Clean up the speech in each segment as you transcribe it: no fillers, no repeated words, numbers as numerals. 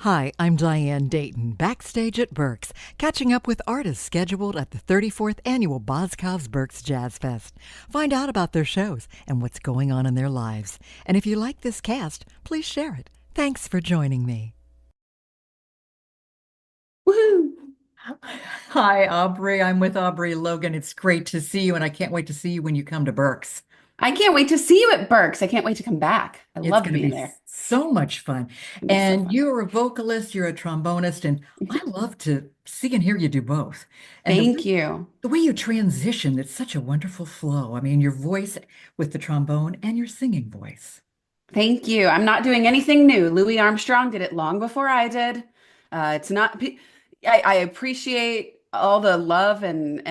Hi, I'm Diane Dayton, backstage at Berks, catching up with artists scheduled at the 34th annual Boscov's Berks Jazz Fest. Find out about their shows and what's going on in their lives. And if you like this cast, please share it. Thanks for joining me. Woohoo! Hi, Aubrey. I'm with Aubrey Logan. It's great to see you, and I can't wait to see you when you come to Berks. I can't wait to see you at Berks. I can't wait to come back. I It's loved going to being be there. so much fun. It'll be so And fun. you're a vocalist, you're a trombonist, and I love to see and hear you do both. And Thank you. the way you transition, it's such a wonderful flow. I mean, your voice with the trombone and your singing voice. Thank you. I'm not doing anything new. Louis Armstrong did it long before I did. It's not, I appreciate all the love and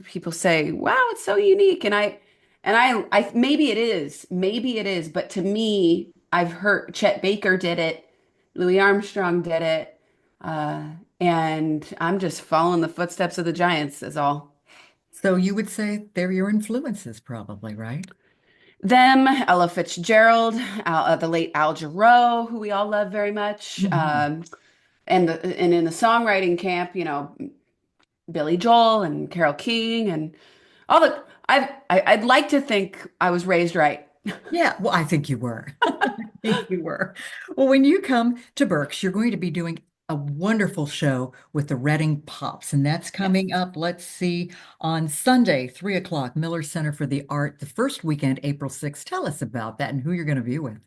people say, wow, it's so unique. And maybe it is, but to me, I've heard Chet Baker did it, Louis Armstrong did it, uh, and I'm just following the footsteps of the giants is all. So you would say they're your influences, probably, right? Them, Ella Fitzgerald, the late Al Jarreau, who we all love very much, Mhm. and in the songwriting camp, Billy Joel and Carole King and all the. I'd like to think I was raised right. Yeah, well, I think you were. I think you were. Well, when you come to Berks, you're going to be doing a wonderful show with the Reading Pops, and that's Yes. coming up, let's see, on Sunday, 3 o'clock, Miller Center for the Art, the first weekend, April 6th. Tell us about that and who you're going to be with.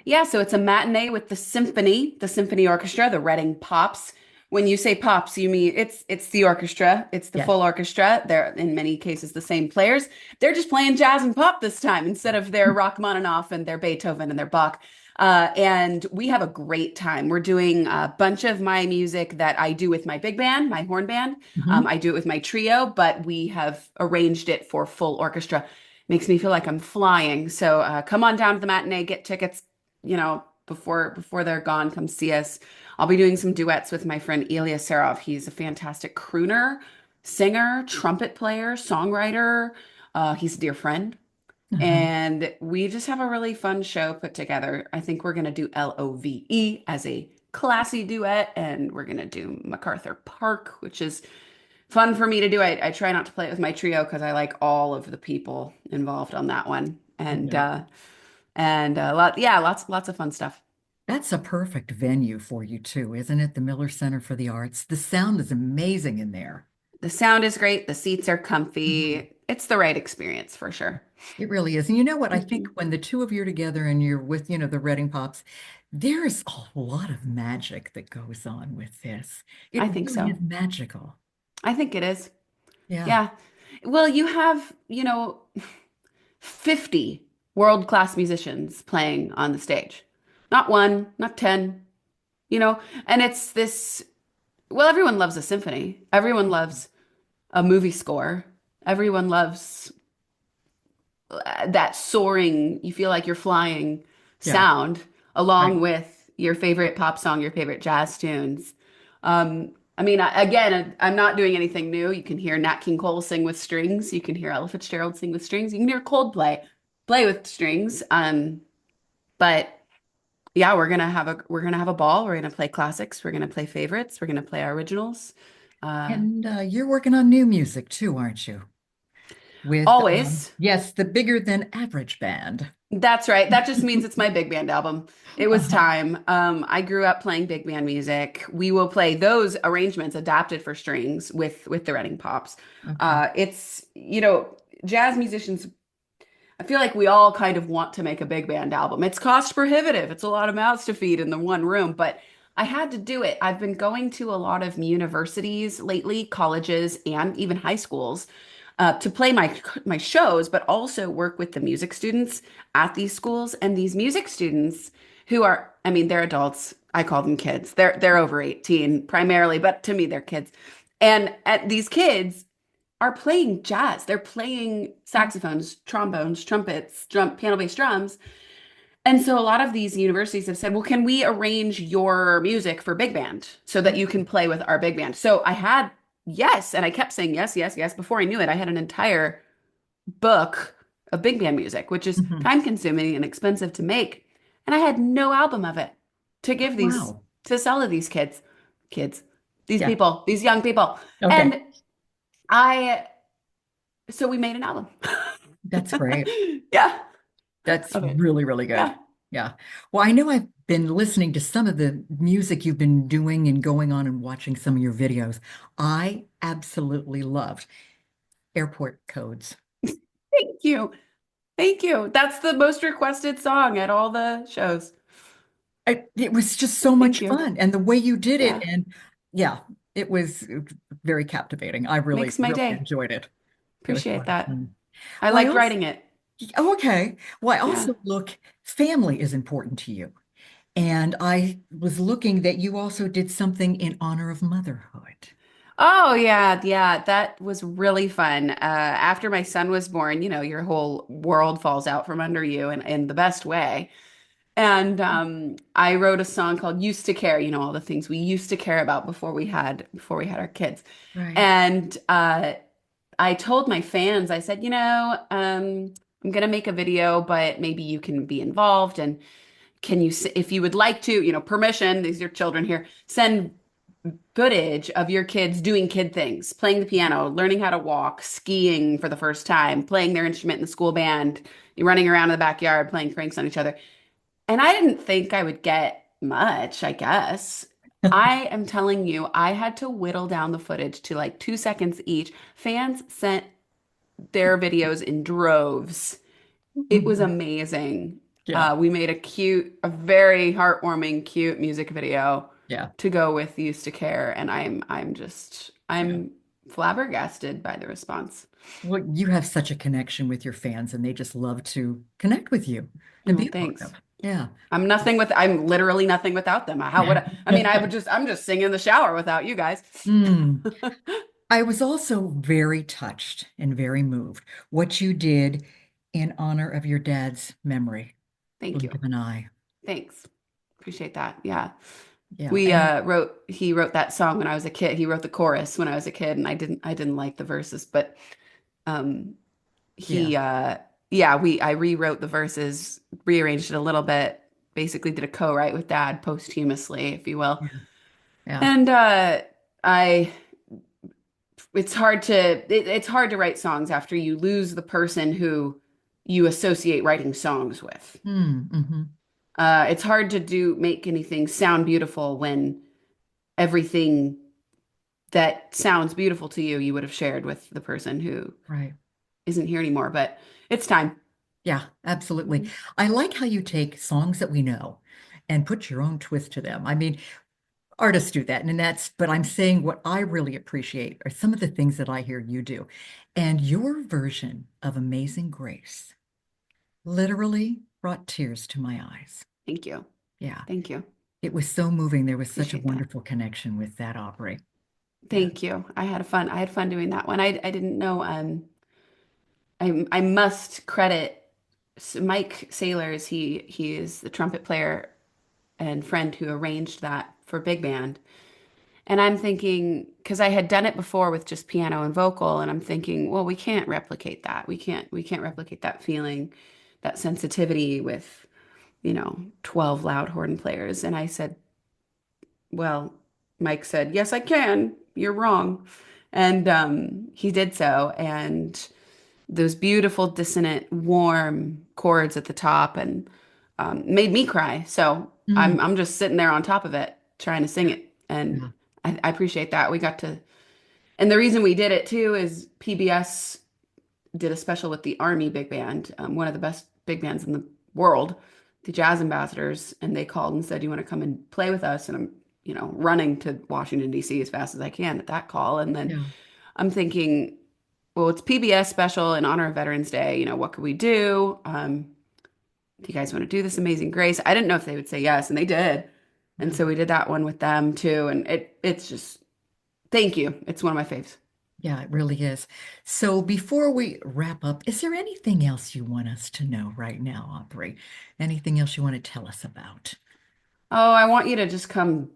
Yeah, so it's a matinee with the symphony orchestra, the Reading Pops. When you say pops, you mean it's the orchestra, it's the Yes. full orchestra. They're in many cases the same players. They're just playing jazz and pop this time instead of their Rachmaninoff and their Beethoven and their Bach. And we have a great time. We're doing a bunch of my music that I do with my big band, my horn band. Mhm. I do it with my trio, but we have arranged it for full orchestra. Makes me feel like I'm flying. So come on down to the matinee, get tickets before they're gone, come see us. I'll be doing some duets with my friend Ilya Serov. He's a fantastic crooner, singer, trumpet player, songwriter. He's a dear friend. Uh-huh. And we just have a really fun show put together. I think we're going to do Love as a classy duet, and we're going to do MacArthur Park, which is fun for me to do. I try not to play it with my trio because I like all of the people involved on that one. Yeah. Lots of fun stuff. That's a perfect venue for you too, isn't it? The Miller Center for the Arts. The sound is amazing in there. The sound is great. The seats are Mhm. comfy. It's the right experience for sure. It really is. And you know what? I think Mhm. when the two of you are together and you're with, the Reading Pops, there is a lot of magic that goes on with this. It I think really is so. magical. I think it is. Yeah. Yeah. Well, you have, 50 world-class musicians playing on the stage. Not one, not 10, and it's this, well, everyone loves a symphony. Everyone loves a movie score. Everyone loves that soaring, you feel like you're flying Yeah. sound Right. along with your favorite pop song, your favorite jazz tunes. Again, I'm not doing anything new. You can hear Nat King Cole sing with strings. You can hear Ella Fitzgerald sing with strings. You can hear Coldplay play with strings. But yeah, we're gonna have a ball. We're gonna play classics. We're gonna play favorites. We're gonna play our originals. Uh, And you're working on new music too, aren't you? With, Always. yes, the bigger than average band. That's right. That just means it's my big band album. It was Uh-huh. time. I grew up playing big band music. We will play those arrangements adapted for strings with the Reading Pops. Okay. It's, jazz musicians, I feel like we all kind of want to make a big band album. It's cost prohibitive. It's a lot of mouths to feed in the one room, but I had to do it. I've been going to a lot of universities lately, colleges, and even high schools to play my shows, but also work with the music students at these schools. And these music students who are, I mean, they're adults. I call them kids. They're over 18 primarily, but to me, they're kids. And at these kids are playing jazz. They're playing saxophones, trombones, trumpets, piano bass drums. And so a lot of these universities have said, well, can we arrange your music for big band so that you can play with our big band? So I had yes, and I kept saying yes, yes, yes. Before I knew it, I had an entire book of big band music, which is Mhm. time consuming and expensive to make. And I had no album of it. to Oh, give these wow. to sell to these kids, these Yeah. people, these young people. Okay. And I so we made an album. That's great. Yeah, That's of it. really, really good. Yeah. Yeah. Well, I know I've been listening to some of the music you've been doing and going on and watching some of your videos. I absolutely loved Airport Codes. Thank you. Thank you. That's the most requested song at all the shows. It was just so Thank much you. fun. And the way you did it, Yeah. and yeah, it was very captivating. I really, Makes my really day. enjoyed it. It was a Appreciate lot of that. fun. I Well, I liked also, writing it. oh, okay. Well, I Yeah. also look, family is important to you. And I was looking that you also did something in honor of motherhood. Oh yeah, yeah, that was really fun. After my son was born, your whole world falls out from under you in the best way. And I wrote a song called "Used to Care," all the things we used to care about before we had our kids. Right. And I told my fans, I said, I'm gonna make a video, but maybe you can be involved and can you, if you would like to, permission, these are children here, send footage of your kids doing kid things, playing the piano, learning how to walk, skiing for the first time, playing their instrument in the school band, running around in the backyard, playing pranks on each other. And I didn't think I would get much, I guess. I am telling you, I had to whittle down the footage to like 2 seconds each. Fans sent their videos in droves. It was Mhm. amazing. Yeah. We made a very heartwarming, cute music video Yeah. to go with Used to Care, and Yeah. I'm flabbergasted by the response. Well, you have such a connection with your fans, and they just love to connect with you and be Well, a part of. thanks. Yeah. I'm literally nothing without them. How would I'm just singing in the shower without you guys. Mm. I was also very touched and very moved what you did in honor of your dad's memory, Thank Blink you. of an Eye. Thanks. Appreciate that. Yeah. Yeah. And He wrote that song when I was a kid. He wrote the chorus when I was a kid and I didn't like the verses, but um yeah. he yeah, I rewrote the verses, rearranged it a little bit, basically did a co-write with dad posthumously, if you will. Yeah. Yeah. And I it's hard to write songs after you lose the person who you associate writing songs with. Mm-hmm. It's hard to make anything sound beautiful when everything that sounds beautiful to you you would have shared with the person who Right. isn't here anymore. But it's time. Yeah, absolutely. Mhm. I like how you take songs that we know and put your own twist to them. I mean, artists do that, and but I'm saying what I really appreciate are some of the things that I hear you do. And your version of Amazing Grace literally brought tears to my eyes. Thank you. Yeah, Thank you. it was so moving. There was such a Appreciate that. wonderful connection with that Aubrey. Yeah. Thank you. I had fun doing that one. I didn't know I must credit Mike Sailors. He is the trumpet player and friend who arranged that for big band. And I'm thinking, because I had done it before with just piano and vocal, and I'm thinking, well, we can't replicate that. We can't replicate that feeling, that sensitivity with, 12 loud horn players. And I said, well, Mike said, yes, I can. You're wrong. And he did so. And those beautiful, dissonant, warm chords at the top and made me cry. So Mm, I'm just sitting there on top of it, trying to sing it. And yeah. I appreciate that. We got to, and the reason we did it too is PBS did a special with the Army Big Band, one of the best big bands in the world, the Jazz Ambassadors, and they called and said, "You want to come and play with us?" And I'm, running to Washington, D.C. as fast as I can at that call. And then Yeah. I'm thinking, well, it's PBS special in honor of Veterans Day. What could we do? Do you guys want to do this Amazing Grace? I didn't know if they would say yes, and they did. And so we did that one with them too. And it's just, thank you. It's one of my faves. Yeah, it really is. So before we wrap up, is there anything else you want us to know right now, Aubrey? Anything else you want to tell us about? Oh, I want you to just come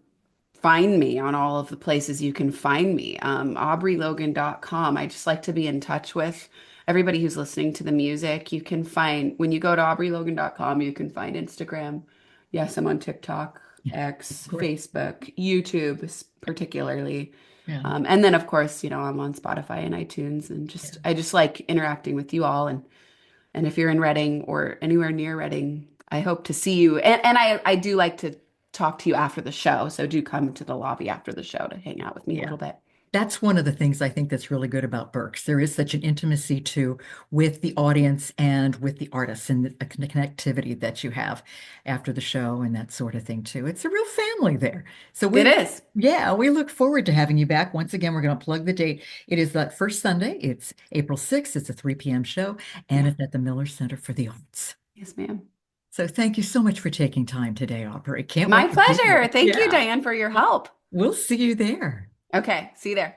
find me on all of the places you can find me. AubreyLogan.com. I just like to be in touch with everybody who's listening to the music. You can find, when you go to AubreyLogan.com, you can find Instagram. Yes, I'm on TikTok. X, Great. Facebook, YouTube, particularly. Yeah. And then, of course, I'm on Spotify and iTunes, and I just like interacting with you all. And if you're in Reading or anywhere near Reading, I hope to see you. And I do like to talk to you after the show. So do come to the lobby after the show to hang out with me a Yeah. little bit. That's one of the things I think that's really good about Berks. There is such an intimacy too with the audience and with the artists and the connectivity that you have after the show and that sort of thing too. It's a real family there. So It is. yeah, we look forward to having you back. Once again, we're going to plug the date. It is that first Sunday. It's April 6th. It's a 3 p.m. show, and Yeah. it's at the Miller Center for the Arts. Yes, ma'am. So thank you so much for taking time today, Aubrey. Can't My wait to see pleasure. you. Thank you, Yeah, Diane, for your help. we'll see you there. Okay. See you there.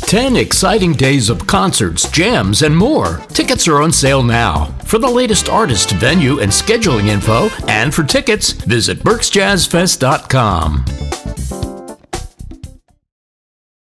10 exciting days of concerts, jams, and more. Tickets are on sale now. For the latest artist, venue, and scheduling info, and for tickets, visit berksjazzfest.com.